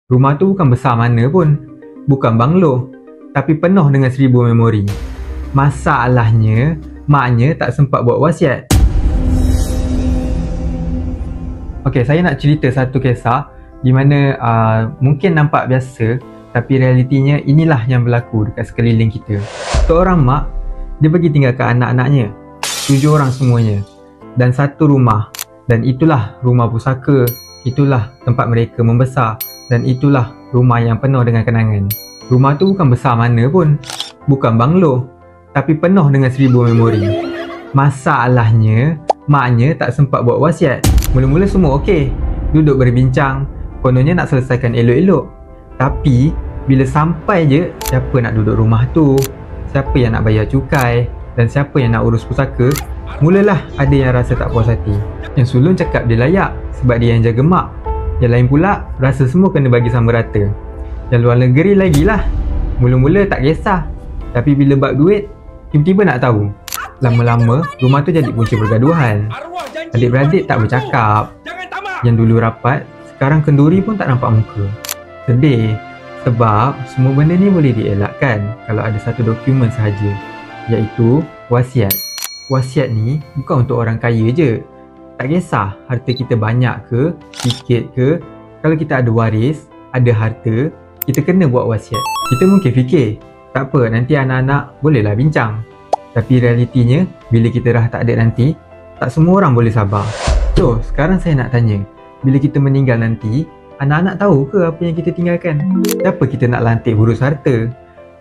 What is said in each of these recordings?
Rumah tu bukan besar mana pun, bukan banglo, tapi penuh dengan 1000 memori. Masalahnya, maknya tak sempat buat wasiat. Okey, saya nak cerita satu kisah di mana mungkin nampak biasa, tapi realitinya inilah yang berlaku dekat sekeliling kita. Seorang mak, dia bagi tinggalkan anak-anaknya, 7 orang semuanya, dan satu rumah. Dan itulah rumah pusaka, itulah tempat mereka membesar, dan itulah rumah yang penuh dengan kenangan. Rumah tu bukan besar mana pun, bukan banglo, tapi penuh dengan 1000 memori. Masalahnya, maknya tak sempat buat wasiat. Mula-mula semua okey, duduk berbincang, kononnya nak selesaikan elok-elok. Tapi, bila sampai je siapa nak duduk rumah tu, siapa yang nak bayar cukai, dan siapa yang nak urus pusaka, mulalah ada yang rasa tak puas hati. Yang sulung cakap dia layak sebab dia yang jaga mak. Yang lain pula rasa semua kena bagi sama rata. Yang luar negeri lagi lah. Mula-mula tak kisah, tapi bila bab duit, tiba-tiba nak tahu. Lama-lama rumah tu jadi punca pergaduhan. Adik-beradik tak bercakap. Yang dulu rapat, sekarang kenduri pun tak nampak muka. Sedih, sebab semua benda ni boleh dielakkan kalau ada satu dokumen sahaja, iaitu wasiat. Wasiat ni bukan untuk orang kaya je. Tak kisah harta kita banyak ke, sikit ke, kalau kita ada waris, ada harta, kita kena buat wasiat. Kita mungkin fikir, tak apa, nanti anak-anak bolehlah bincang. Tapi realitinya, bila kita dah tak ada nanti, tak semua orang boleh sabar. So, sekarang saya nak tanya, bila kita meninggal nanti, anak-anak tahu ke apa yang kita tinggalkan? Siapa kita nak lantik urus harta?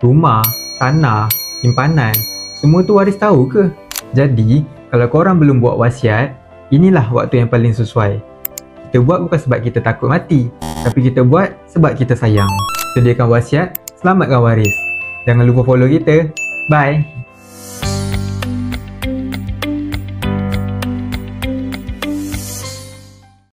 Rumah, tanah, simpanan, semua tu waris tahu ke? Jadi, kalau korang belum buat wasiat, inilah waktu yang paling sesuai. Kita buat bukan sebab kita takut mati, tapi kita buat sebab kita sayang. Sediakan wasiat, selamatkan waris. Jangan lupa follow kita. Bye!